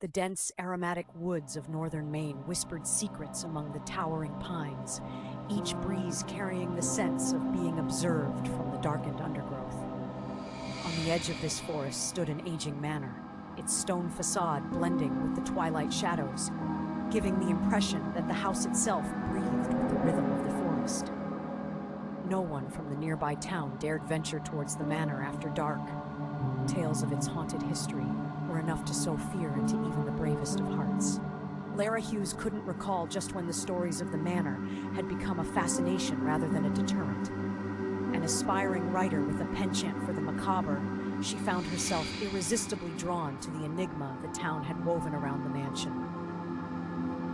The dense, aromatic woods of northern Maine whispered secrets among the towering pines, each breeze carrying the sense of being observed from the darkened undergrowth. On the edge of this forest stood an aging manor, its stone facade blending with the twilight shadows, giving the impression that the house itself breathed with the rhythm of the forest. No one from the nearby town dared venture towards the manor after dark. Tales of its haunted history were enough to sow fear into even the bravest of hearts. Lara Hughes couldn't recall just when the stories of the manor had become a fascination rather than a deterrent. An aspiring writer with a penchant for the macabre, she found herself irresistibly drawn to the enigma the town had woven around the mansion.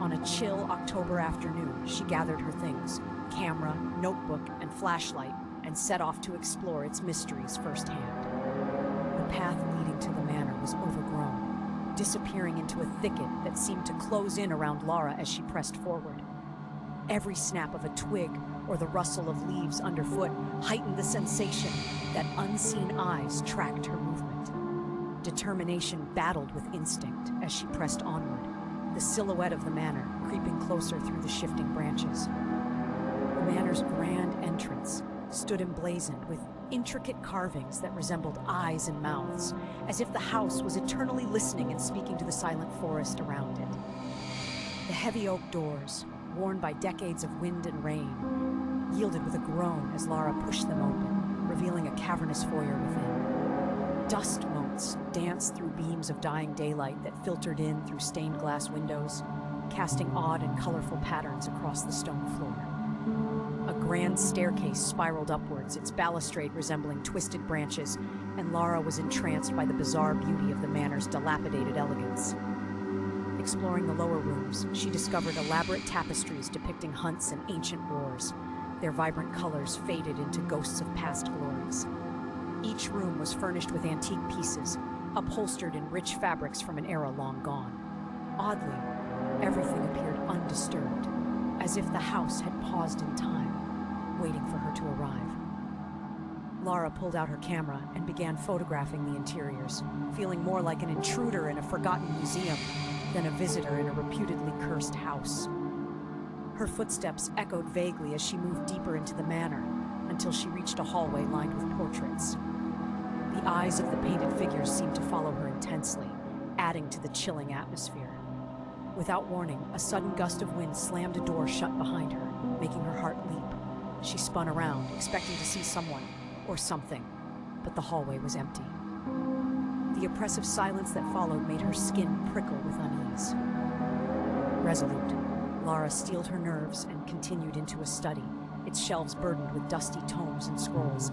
On a chill October afternoon, she gathered her things, camera, notebook, and flashlight, and set off to explore its mysteries firsthand. The path leading to the manor was overgrown, disappearing into a thicket that seemed to close in around Lara as she pressed forward. Every snap of a twig or the rustle of leaves underfoot heightened the sensation that unseen eyes tracked her movement. Determination battled with instinct as she pressed onward, the silhouette of the manor creeping closer through the shifting branches. The manor's grand entrance stood emblazoned with intricate carvings that resembled eyes and mouths, as if the house was eternally listening and speaking to the silent forest around it. The heavy oak doors, worn by decades of wind and rain, yielded with a groan as Lara pushed them open, revealing a cavernous foyer within. Dust motes danced through beams of dying daylight that filtered in through stained glass windows, casting odd and colorful patterns across the stone floor. A grand staircase spiraled upwards, its balustrade resembling twisted branches, and Lara was entranced by the bizarre beauty of the manor's dilapidated elegance. Exploring the lower rooms, she discovered elaborate tapestries depicting hunts and ancient wars. Their vibrant colors faded into ghosts of past glories. Each room was furnished with antique pieces, upholstered in rich fabrics from an era long gone. Oddly, everything appeared undisturbed, as if the house had paused in time, waiting for her to arrive. Lara pulled out her camera and began photographing the interiors, feeling more like an intruder in a forgotten museum than a visitor in a reputedly cursed house. Her footsteps echoed vaguely as she moved deeper into the manor, until she reached a hallway lined with portraits. The eyes of the painted figures seemed to follow her intensely, adding to the chilling atmosphere. Without warning, a sudden gust of wind slammed a door shut behind her, making her heart leap. She spun around, expecting to see someone, or something, but the hallway was empty. The oppressive silence that followed made her skin prickle with unease. Resolute, Lara steeled her nerves and continued into a study, its shelves burdened with dusty tomes and scrolls.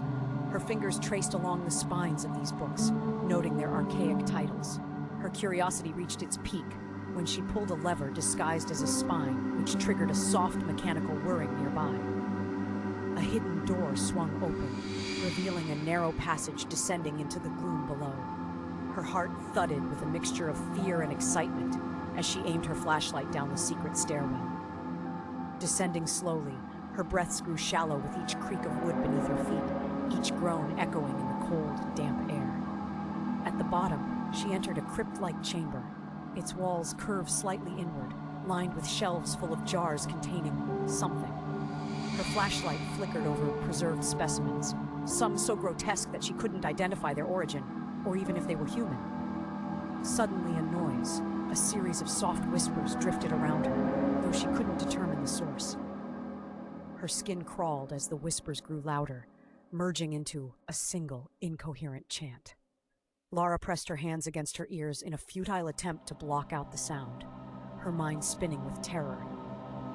Her fingers traced along the spines of these books, noting their archaic titles. Her curiosity reached its peak when she pulled a lever disguised as a spine, which triggered a soft mechanical whirring nearby. A hidden door swung open, revealing a narrow passage descending into the gloom below. Her heart thudded with a mixture of fear and excitement as she aimed her flashlight down the secret stairwell. Descending slowly, her breaths grew shallow with each creak of wood beneath her feet, each groan echoing in the cold, damp air. At the bottom, she entered a crypt-like chamber, its walls curved slightly inward, lined with shelves full of jars containing something. Her flashlight flickered over preserved specimens, some so grotesque that she couldn't identify their origin, or even if they were human. Suddenly a noise, a series of soft whispers drifted around her, though she couldn't determine the source. Her skin crawled as the whispers grew louder, merging into a single, incoherent chant. Lara pressed her hands against her ears in a futile attempt to block out the sound, her mind spinning with terror.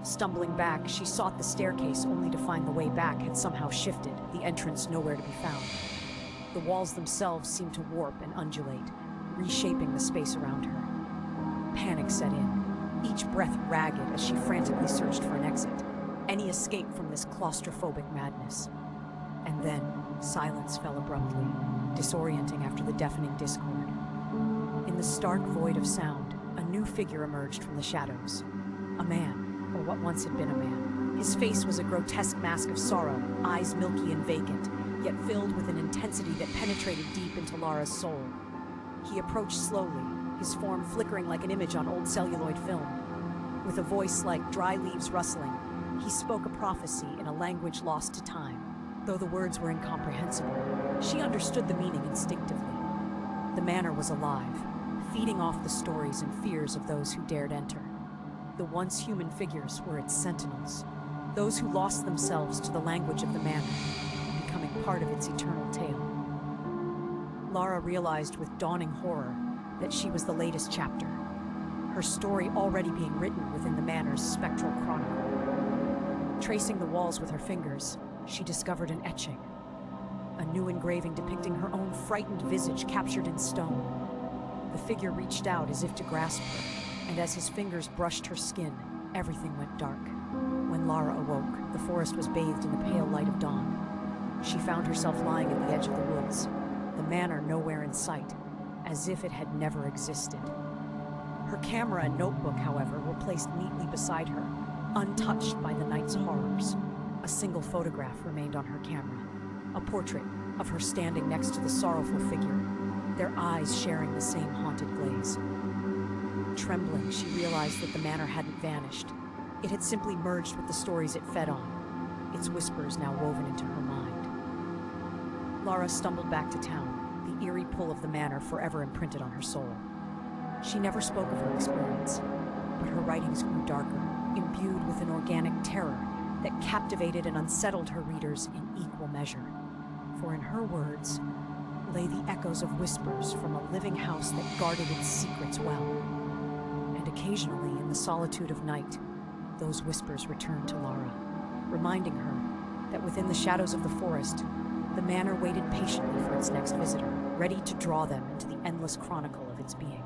Stumbling back, she sought the staircase only to find the way back had somehow shifted, the entrance nowhere to be found. The walls themselves seemed to warp and undulate, reshaping the space around her. Panic set in, each breath ragged as she frantically searched for an exit, any escape from this claustrophobic madness. And then, silence fell abruptly, disorienting after the deafening discord. In the stark void of sound, a new figure emerged from the shadows. A man, or what once had been a man. His face was a grotesque mask of sorrow, eyes milky and vacant, yet filled with an intensity that penetrated deep into Lara's soul. He approached slowly, his form flickering like an image on old celluloid film. With a voice like dry leaves rustling, he spoke a prophecy in a language lost to time. Though the words were incomprehensible, she understood the meaning instinctively. The manor was alive, feeding off the stories and fears of those who dared enter. The once human figures were its sentinels, those who lost themselves to the language of the manor, becoming part of its eternal tale. Lara realized with dawning horror that she was the latest chapter, her story already being written within the manor's spectral chronicle. Tracing the walls with her fingers, she discovered an etching, a new engraving depicting her own frightened visage captured in stone. The figure reached out as if to grasp her, and as his fingers brushed her skin, everything went dark. When Lara awoke, the forest was bathed in the pale light of dawn. She found herself lying at the edge of the woods, the manor nowhere in sight, as if it had never existed. Her camera and notebook, however, were placed neatly beside her, untouched by the night's horrors. A single photograph remained on her camera, a portrait of her standing next to the sorrowful figure, their eyes sharing the same haunted glaze. Trembling, she realized that the manor hadn't vanished. It had simply merged with the stories it fed on, its whispers now woven into her mind. Lara stumbled back to town, the eerie pull of the manor forever imprinted on her soul. She never spoke of her experience, but her writings grew darker, imbued with an organic terror that captivated and unsettled her readers in equal measure. For in her words lay the echoes of whispers from a living house that guarded its secrets well. And occasionally, in the solitude of night, those whispers returned to Lara, reminding her that within the shadows of the forest, the manor waited patiently for its next visitor, ready to draw them into the endless chronicle of its being.